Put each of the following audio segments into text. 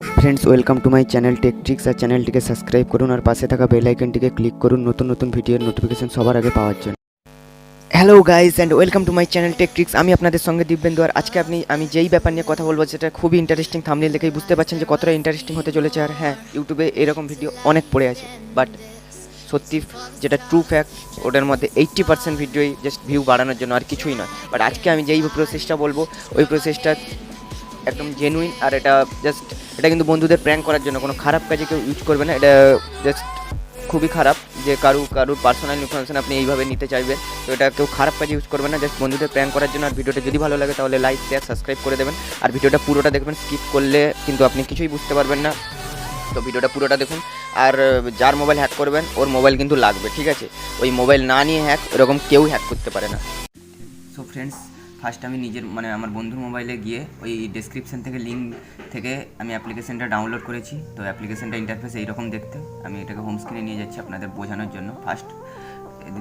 Friends, welcome to my channel take tricks. আর চ্যানেলটিকে subscribe করুন আর পাশে থাকা বেল আইকনটিকে ক্লিক করুন নতুন নতুন ভিডিওর নোটিফিকেশন সবার আগে পাওয়ার জন্য। Hello guys and welcome to my channel take Tricks. আমি আপনাদের সঙ্গে দিব্যেন্দু। আর আজকে আমি যেই ব্যাপার নিয়ে কথা বলবো সেটা খুবই ইন্টারেস্টিং। থাম্বনেল দেখেই বুঝতে পারছেন যে কতটা ইন্টারেস্টিং হতে চলেছে। আর হ্যাঁ, ইউটিউবে এরকম ভিডিও অনেক পড়ে আছে, বাট সত্যি যেটা ট্রু ফ্যাক্ট, ওটার মধ্যে 80% ভিডিওই জাস্ট ভিউ বাড়ানোর জন্য, আর কিছুই নয়। বাট আজকে আমি যেই প্রসেসটা বলবো ওই প্রসেসটা একদম জেনুইন। আর এটা কিন্তু বন্ধুদের প্র্যাঙ্ক করার জন্য, কোনো খারাপ কাজে কেউ ইউজ করবে না। এটা জাস্ট খুবই খারাপ যে কারুর পার্সোনাল ইনফরমেশন আপনি এইভাবে নিতে চাইবেন। তো এটা কেউ খারাপ কাজে ইউজ করবে না, জাস্ট বন্ধুদের প্র্যাঙ্ক করার জন্য। আর ভিডিওটা যদি ভালো লাগে তাহলে লাইক শেয়ার সাবস্ক্রাইব করে দেবেন। আর ভিডিওটা পুরোটা দেখবেন, স্কিপ করলে কিন্তু আপনি কিছুই বুঝতে পারবেন না। তো ভিডিওটা পুরোটা দেখুন। আর যার মোবাইল হ্যাক করবেন ওর মোবাইল কিন্তু লাগবে, ঠিক আছে? ওই মোবাইল না নিয়ে এরকম কেউ হ্যাক করতে পারে না। সো ফ্রেন্ডস, ফার্স্ট আমি আমার বন্ধুর মোবাইলে গিয়ে ওই ডেসক্রিপশান থেকে লিঙ্ক থেকে আমি অ্যাপ্লিকেশানটা ডাউনলোড করেছি। তো অ্যাপ্লিকেশানটা ইন্টারফেস এইরকম দেখতে। আমি এটাকে হোম স্ক্রিনে নিয়ে যাচ্ছি আপনাদের বোঝানোর জন্য। ফার্স্ট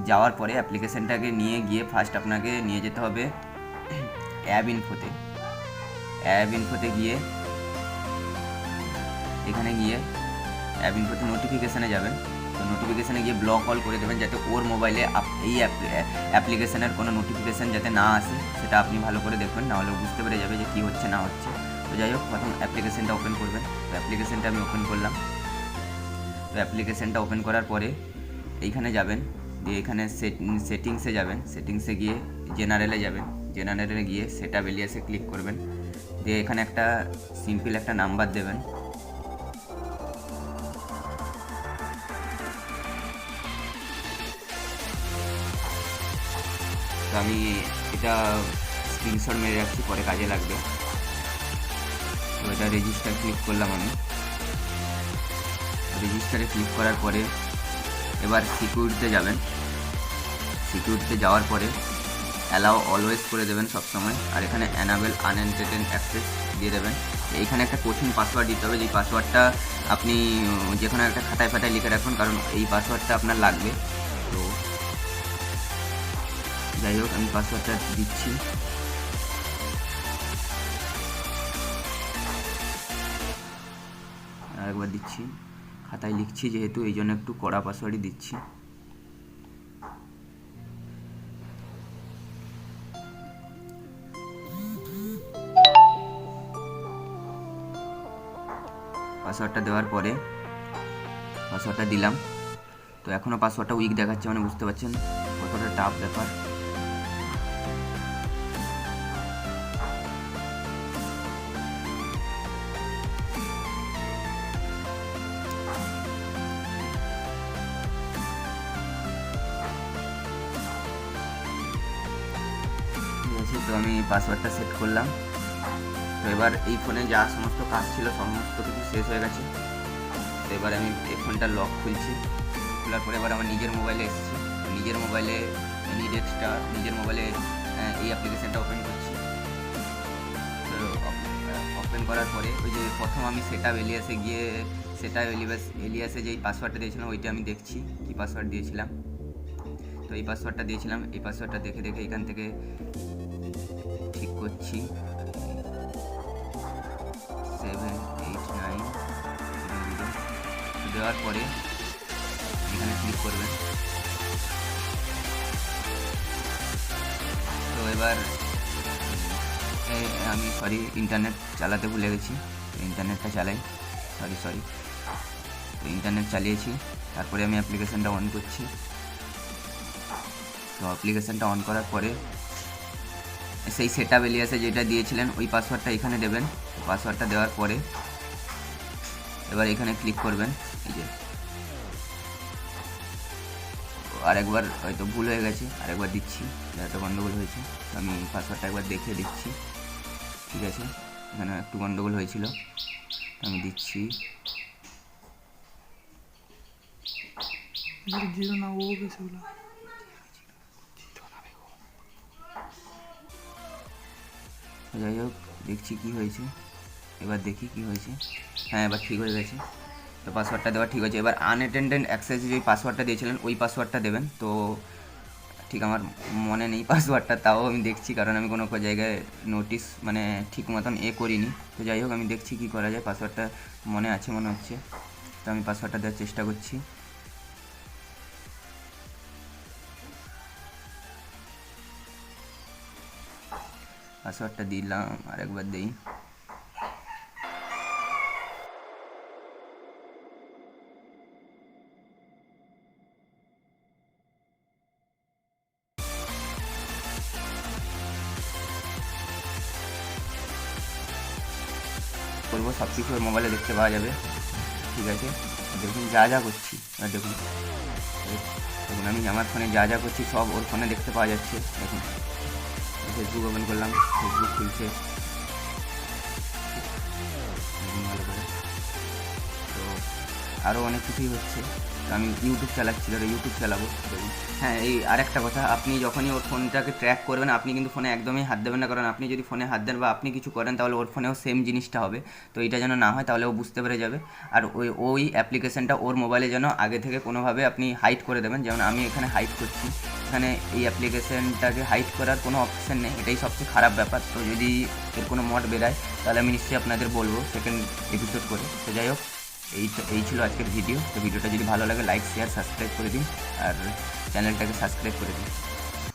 যাওয়ার পরে অ্যাপ্লিকেশানটাকে নিয়ে গিয়ে ফার্স্ট আপনাকে নিয়ে যেতে হবে অ্যাপ ইনফোতে গিয়ে এখানে গিয়ে অ্যাপ ইনফোতে নোটিফিকেশানে যাবেন। তো নোটিফিকেশানে গিয়ে ব্লক অল করে দেবেন, যাতে ওর মোবাইলে এই অ্যাপ্লিকেশানের কোনো নোটিফিকেশান যাতে না আসে। সেটা আপনি ভালো করে দেখবেন, নাহলে বুঝতে পেরে যাবে যে কী হচ্ছে না হচ্ছে। তো যাই হোক, প্রথম অ্যাপ্লিকেশানটা ওপেন করবেন। তো অ্যাপ্লিকেশানটা আমি ওপেন করলাম। তো অ্যাপ্লিকেশানটা ওপেন করার পরে এইখানে যাবেন, দিয়ে এখানে সেটিংসে যাবেন। সেটিংসে গিয়ে জেনারেলে যাবেন। জেনারেলে গিয়ে সেটআপ এলিয়াসে ক্লিক করবেন। দিয়ে এখানে একটা সিম্পল একটা নাম্বার দেবেন। তো আমি এটা স্ক্রিনশট মেরে রাখছি, পরে কাজে লাগবে। তো এটা রেজিস্টার ক্লিক করলাম আমি। রেজিস্টারে ক্লিক করার পরে এবার সিকিউরিটিতে যাবেন। সিকিউরিটিতে যাওয়ার পরে অ্যালাউ অলওয়েজ করে দেবেন সবসময়। আর এখানে অ্যানাবেল আনএনটেটেড অ্যাক্সেস দিয়ে দেবেন। এইখানে একটা কঠিন পাসওয়ার্ড দিতে হবে, যেই পাসওয়ার্ডটা আপনি যে কোনো একটা খাতায় ফাতায় লিখে রাখুন, কারণ এই পাসওয়ার্ডটা আপনার লাগবে। তো যাই হোক, আমি পাসওয়ার্ডটা দিচ্ছি। আরেকবার দিচ্ছি, খাতায় লিখছি যেহেতু, এই জন্য একটু কড়া পাসওয়ার্ডই দিচ্ছি। পাসওয়ার্ডটা দেওয়ার পরে পাসওয়ার্ডটা দিলাম। তো এখনও পাসওয়ার্ডটা উইক দেখাচ্ছে, মানে বুঝতে পারছেন কতটা টাফ ব্যাপার। ঠিক আছে, তো আমি পাসওয়ার্ডটা সেট করলাম। তো এবার এই ফোনে যা সমস্ত কাজ ছিল সমস্ত কিছু শেষ হয়ে গেছে। তো এবার আমি এই ফোনটা লক খুলছি। খোলার পরে এবার আমার নিজের মোবাইলে এসেছি। নিজের মোবাইলে নিজের মোবাইলে এই অ্যাপ্লিকেশানটা ওপেন করছি। তো ওপেন করার পরে ওই যে প্রথম আমি সেটআপ এলিয়াসে যেই পাসওয়ার্ডটা দিয়েছিলাম ওইটা আমি দেখছি কী পাসওয়ার্ড দিয়েছিলাম। তো এই পাসওয়ার্ডটা দিয়েছিলাম, এই পাসওয়ার্ডটা দেখে এখান থেকে ঠিক করছি। 789 দেওয়ার পরে এখানে ক্লিক করবেন। তো এবার আমি ইন্টারনেট চালাতে ভুলে গেছি। ইন্টারনেটটা চালাই, সরি। তো ইন্টারনেট চালিয়েছি, তারপরে আমি অ্যাপ্লিকেশানটা অন করছি। তো অ্যাপ্লিকেশানটা অন করার পরে সেই সেটআপ এলিয়াসে যেটা দিয়েছিলেন ওই পাসওয়ার্ডটা এখানে দেবেন। পাসওয়ার্ডটা দেওয়ার পরে এবার এখানে ক্লিক করবেন। এই যে আরেকবার হয়তো ভুল হয়ে গেছে, আরেকবার দিচ্ছি, একটা গণ্ডগোল হয়েছে। আমি পাসওয়ার্ডটা একবার দেখে দিচ্ছি। ঠিক আছে, এখানে একটু গণ্ডগোল হয়েছিল, আমি দিচ্ছি। যাই হোক, দেখছি কি হয়েছে। এবার দেখি কি হয়েছে। হ্যাঁ, এবার ঠিক হয়ে গেছে। তো পাসওয়ার্ডটা দেওয়া ঠিক হয়েছে। এবার আনঅ্যাটেন্ডেড অ্যাক্সেস যে পাসওয়ার্ডটা দিয়েছিলেন ওই পাসওয়ার্ডটা দেবেন। তো ঠিক আমার মনে নেই পাসওয়ার্ডটা, তাও আমি দেখছি, কারণ আমি কোনো জায়গায় নোটিস মানে ঠিক মতন করিনি। তো যাই হোক, আমি দেখছি কি করা যায়। পাসওয়ার্ডটা মনে আছে মনে হচ্ছে, তো আমি পাসওয়ার্ডটা দেওয়ার চেষ্টা করছি। পাসওয়ার্ডটা দিলাম, আরেকবার দিই। বলবো সব কিছু ওর মোবাইলে দেখতে পাওয়া যাবে। ঠিক আছে, দেখুন যা যা করছি, আর দেখুন দেখুন আমি আমার ফোনে যা যা করছি সব ওর ফোনে দেখতে পাওয়া যাচ্ছে। দেখুন ফেসবুক ওপেন করলাম, ফেসবুক খুলছে দেখুন ভালো করে। তো আরও অনেক কিছুই হচ্ছে। তো আমি ইউটিউব চালাচ্ছি, ধরো ইউটিউব চালাবো দেখুন। হ্যাঁ, এই আরেকটা কথা, আপনি যখনই ওর ফোনটাকে ট্র্যাক করবেন, আপনি কিন্তু ফোনে একদমই হাত দেবেন না, কারণ আপনি যদি ফোনে হাত দেন বা আপনি কিছু করেন, তাহলে ওর ফোনেও সেম জিনিসটা হবে। তো এটা যেন না হয়, তাহলে ও বুঝতে পেরে যাবে। আর ওই অ্যাপ্লিকেশানটা ওর মোবাইলে যেন আগে থেকে কোনোভাবে আপনি হাইড করে দেবেন। যেমন আমি এখানে হাইড করছি, এখানে এই অ্যাপ্লিকেশানটাকে হাইড করার কোনো অপশান নেই, এটাই সবচেয়ে খারাপ ব্যাপার। তো যদি এর কোনো মড বেরায়, তাহলে আমি নিশ্চয়ই আপনাদের বলবো সেকেন্ড এপিসোড করে। তো যাই হোক, এই ছিল আজকের ভিডিও। তো ভিডিওটা যদি ভালো লাগে লাইক শেয়ার সাবস্ক্রাইব করে দিন, আর চ্যানেলটাকে সাবস্ক্রাইব করে দিন।